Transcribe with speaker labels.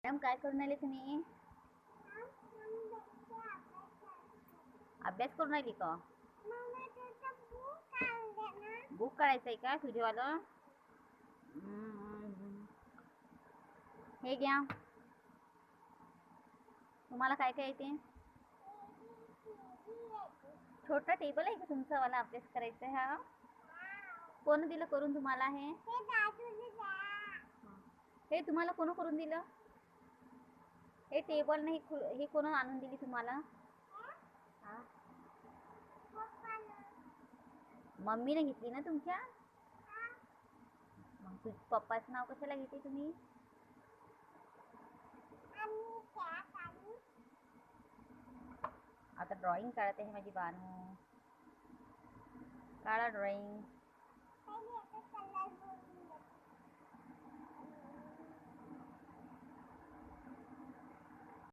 Speaker 1: Madam काय करून राहिले तुम्ही? अभ्यास करून राहिली का? बुक काढायचंय का तुझेवालं? हे घ्या. तुम्हाला काय काय येते? छोटा टेबल आहे का तुमचा वाला अभ्यास करायचा आहे हा? कोण दिलं करून तुम्हाला हे? हे तुम्हाला कोण करून दिलं? हे टेबल नाही, हे कोण आणून दिली तुम्हाला? मम्मीने घेतली ना तुमच्या? मग पप्पाचं नाव कशाला घेते तुम्ही? आता ड्रॉइंग काढते आहे माझी बानू. काढा ड्रॉइंग.